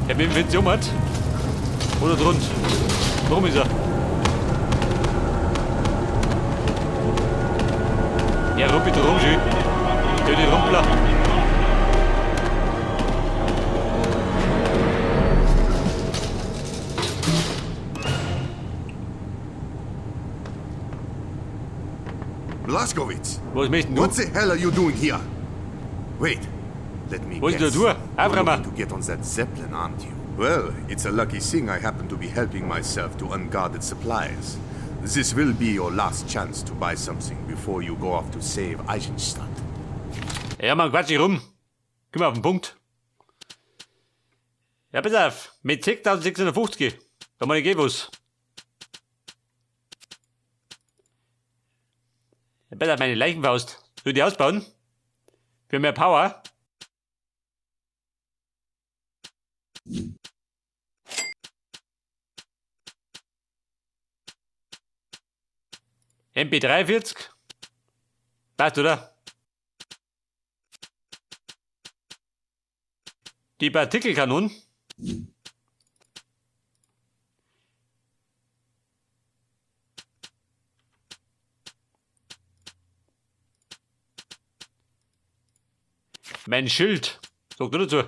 Der mit dem Witz jummert. Oder drunter. Warum ist er? Ja, rupp bitte rum, schön. Der die Rumpler. Blaskowitz, Was möchtest du? what the hell are you doing here? Wait, let me Was guess. du da? You're Aufräumen. looking to get on that Zeppelin, aren't you? Well, it's a lucky thing I happen to be helping myself to unguarded supplies. This will be your last chance to buy something before you go off to save Eisenstadt. Ja, man, quatsch nicht rum. Komm mal auf den Punkt. Ja, pass auf. Mit 10.650. Da mal ich was. Ja, pass auf, meine Leichenfaust. Soll ich die ausbauen? Für mehr Power? MP43. Passt, oder? Die Partikelkanonen. Mein Schild. Sag du dazu.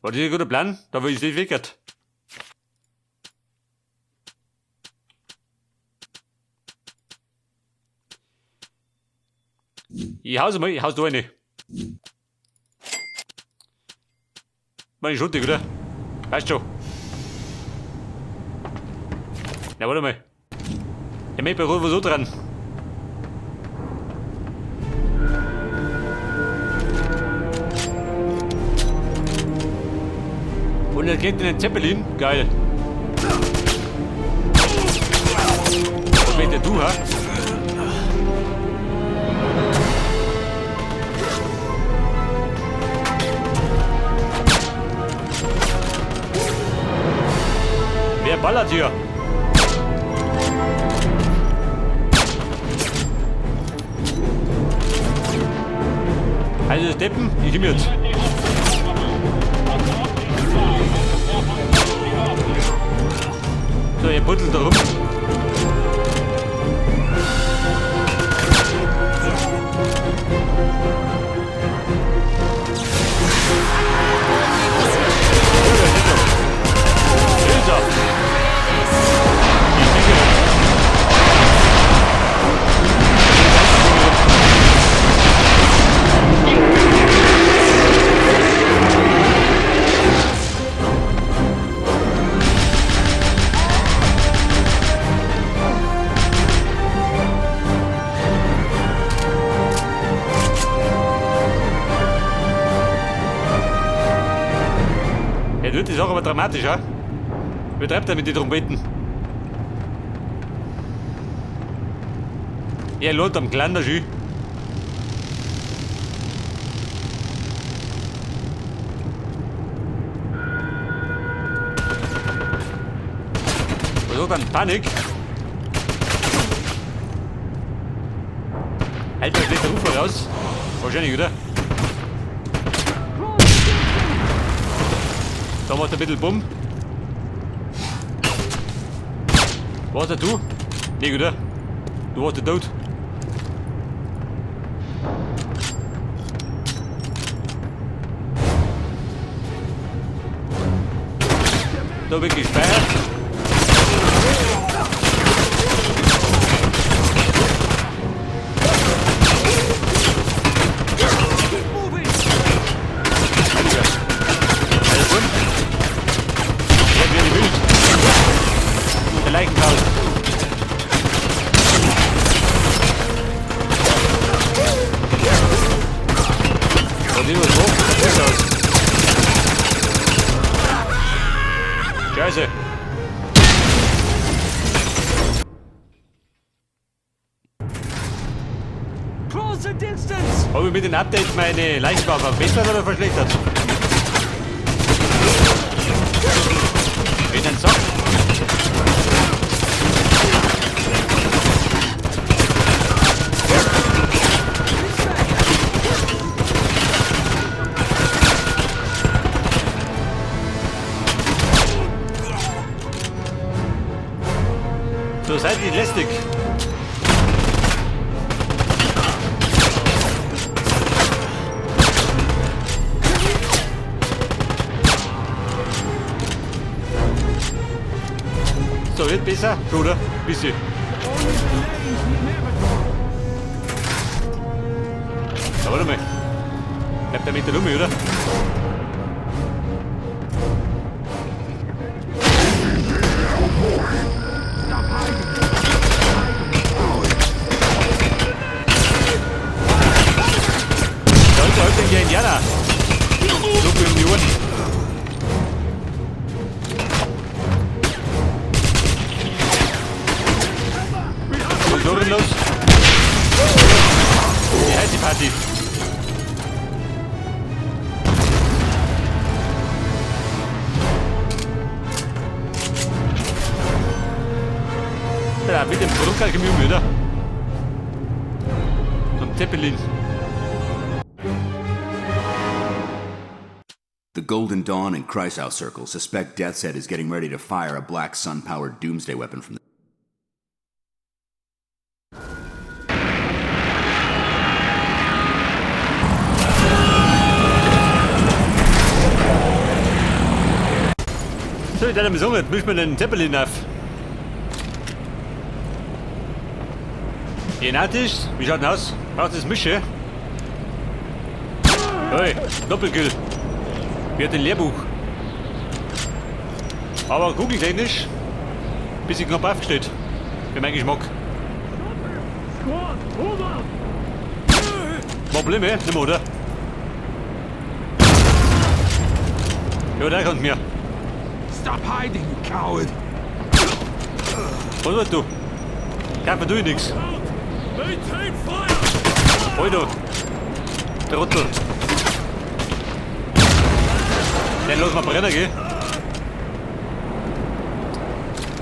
War das ein guter Plan? Da will ich nicht wickert. Ich hau's mal, ich hau's da rein. Meine Schuttig, oder? Weißt schon. Na, warte mal. Ich möchte bei Rot so dran. Und er geht in den Zeppelin. Geil. Was willst du, ha? Wer ballert hier? Also Steppen, ich komm jetzt. So, ihr buddelt da rum. Ja, das ist auch aber dramatisch, ja? Wie treibt er mit den Trompeten? Ja, lohnt am kleinen Schü. Was hat dann Panik? Alter, schlägt der Ruf raus. Wahrscheinlich, oder? Da macht er ein bisschen Bumm. Was hast du? Nicht, oder? Du warst tot. Da wird gespeichert. Scheiße. Habe ich mit den Updates meine Leichtbau verbessert oder verschlechtert? Wenn ein Sack. So, seid nicht lästig. So, wird besser, oder? Bisschen. Ja, warte mal. Bleibt der mit der Lumme, oder? Sollte heute hier Indianer. So für die Uhren. Los. Wie heißt die Party? Ja, mit dem Brunkalgemüse, oder? Und Zeppelin. The Golden Dawn and Kreisau Circle suspect Death's Head is getting ready to fire a black sun-powered doomsday weapon from the... So, ich hatte mir gesungen, jetzt müssen wir den Zeppelin auf. Genetisch, wie schaut denn aus? Braucht das Mische? Hey, Doppelkill. Wie hat ein Lehrbuch. Aber kugeltechnisch, bisschen knapp aufgestellt. Für meinen Geschmack. Probleme, nicht mehr, oder? Ja, der kommt mir. Stop hiding, you coward! Was willst du? Kämpfen tue ich nix. Maintain fire! Alter! Der Rottel! Den lassen wir brennen, gell?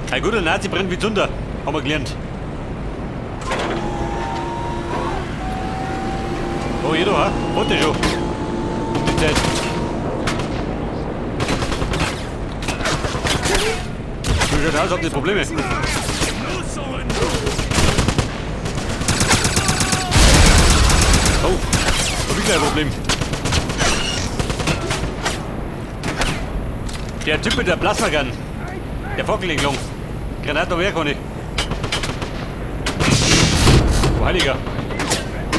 Ein guter Nazi brennt wie Zunder, haben wir gelernt. Oh, jeder, ha? Warte schon. Um die Zeit. Du schaut aus, habt ihr Probleme? Oh, hab ich gleich ein Problem. Der Typ mit der Plasmagun. Der Fackelling lang. Granate wer kann ich. Oh, Heiliger.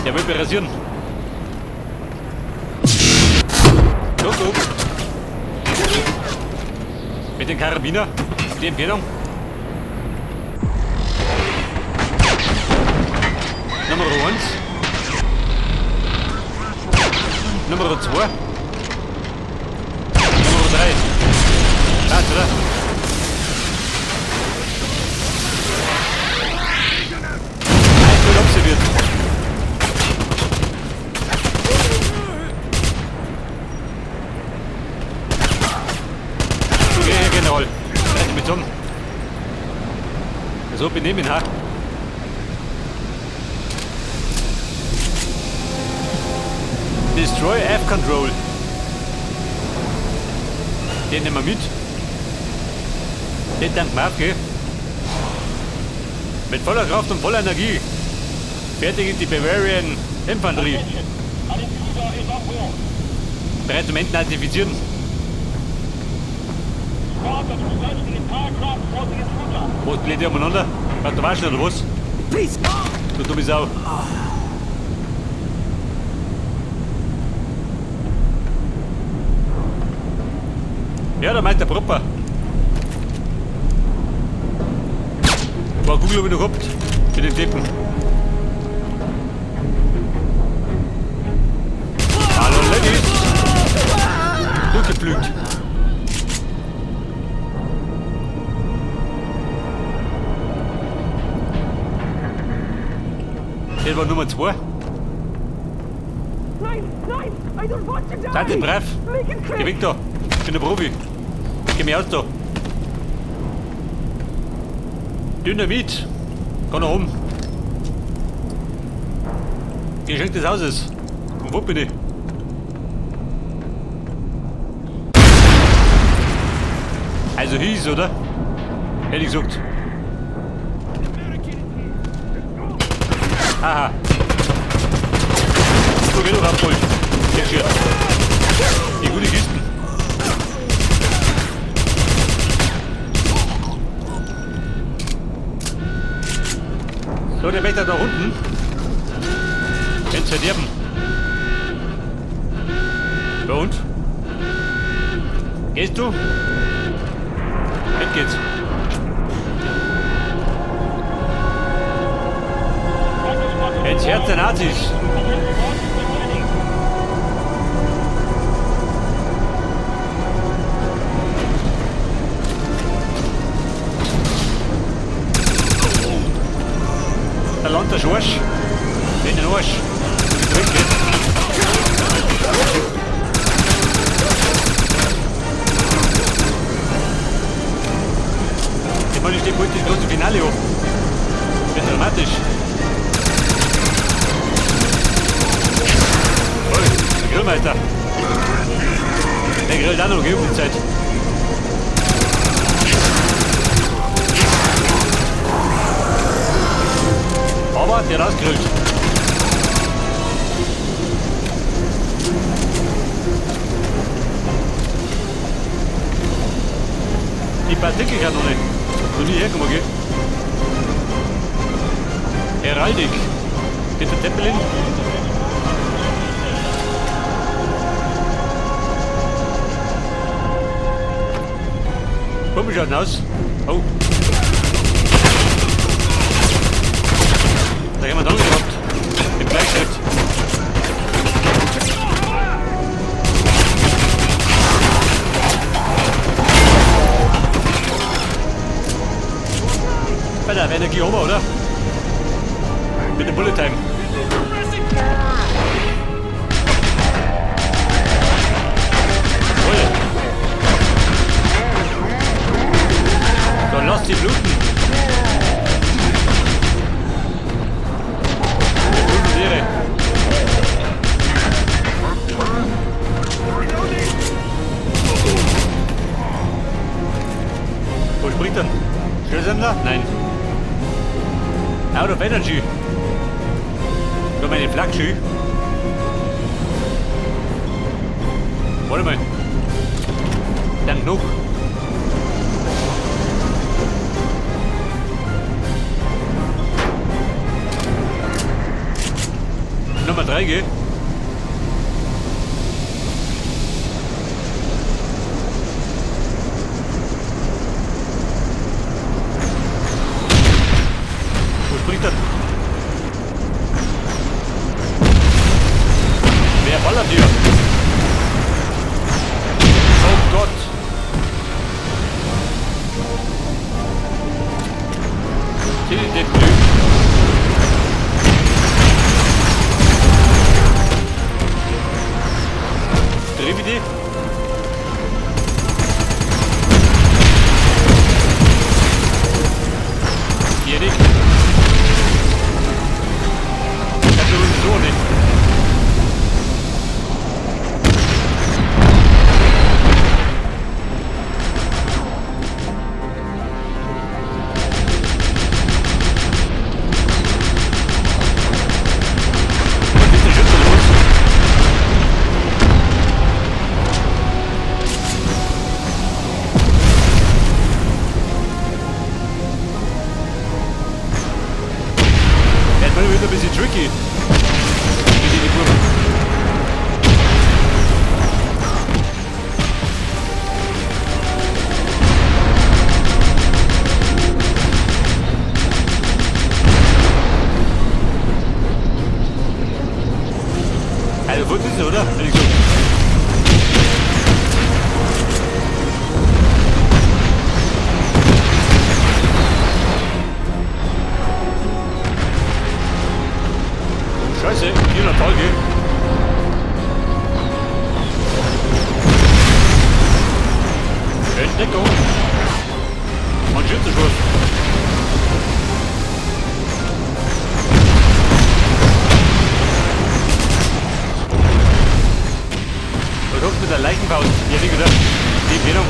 Der will mich rasieren. Guck. Mit dem Karabiner. Die Empfehlung. Nummer 1. Nummer 2. Nummer 3. Passt, oder? Eins wird observiert. Okay, Herr General. Mit um. So benehmen, ha? Destroy F-Control. Den nehmen wir mit. Den tanken wir ab, gell? Mit voller Kraft und voller Energie fertigt die Bayerian Infanterie. Bereit zum Identifizieren. Was bläht ihr umeinander? Was, du warst oder was? Du dumme Sau. Ja, da meint der Propper. War Google habe ich noch gehabt. Für den Tippen. Hallo Ladies. Durchgepflügt. Das war Nummer 2. Nein, I don't want to die! Seid ihr brav? Make it quick! Geh weg da. Ich bin der Profi. Geh mir aus da. Dynamit. Kann nach oben. Geschenk des Hauses. Und wo bin ich? Also hieß, oder? Hätte ich gesagt. Haha. So, genug abgeholt. Sehr schön. Die gute Kisten. So, der Wächter da unten. Kannst verderben. Ja und? Gehst du? Jetzt geht's. Jetzt Herz der Nazis. Der Land der Schorsch. Wenn den Arsch. Drin geht. Ich meine, ich stehe bald das große Finale an. Wird dramatisch. Der Grillmeister. Der grillt auch noch um die Zeit. Aber der rausgrillt. Die Partikelkanone. Noch nie herkommen, gell? Heraldik. Bitte Zeppelin. Komm, wie schaut denn aus? Oh. Da haben wir dann gehabt. Im Gleichschritt. Bei der Energie oben, oder? Mit dem Bullet Time. Jawohl. Dann lass sie bluten. Bluten wo springt er? Schnellsender? Nein. Out of Energy. Da meine Flaggschuhe. Warte mal. Dann genug. Nummer 3 geht. Wo springt er? Wer ballert hier? Oh Gott! Kill den Typ! Dreh die? Hier nicht. Das ist so nicht. Wieder ein bisschen tricky. Die Kurve. Also, wo ist es, oder? Hätte ich so. Scheiße, hier noch toll geht. Entdeckung. Und Schützenschuss. Was hast du mit der Leichenfaust? Ja, wie gesagt, die Empfehlung.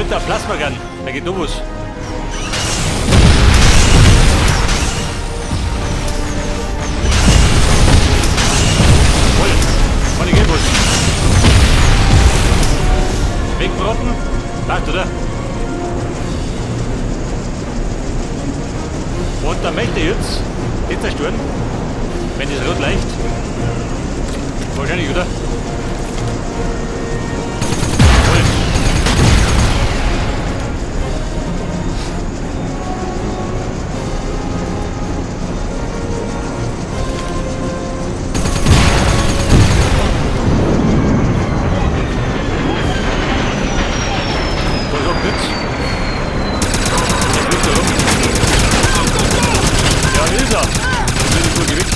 mit der Plasmagun. Da geht noch was. Voll. Kann ich gehen was? Wegbraten? Passt, oder? Und dann möchte ich jetzt zerstören, wenn das Rot leicht. Wahrscheinlich, oder? Voll. Da ist auch nichts. Jetzt fliegt er rum. Ja, hier ist er. Das wird nicht gut gewickt.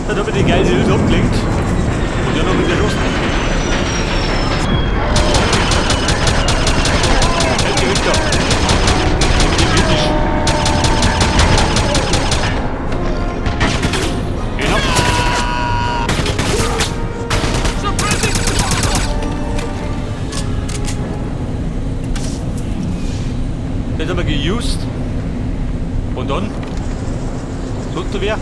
Dann habe ich die geile Hilfe abgelenkt und dann noch mit der Lust. Halt die Winter. Und die kritisch. Genau. Das haben wir geused. Und dann? Tut da wer?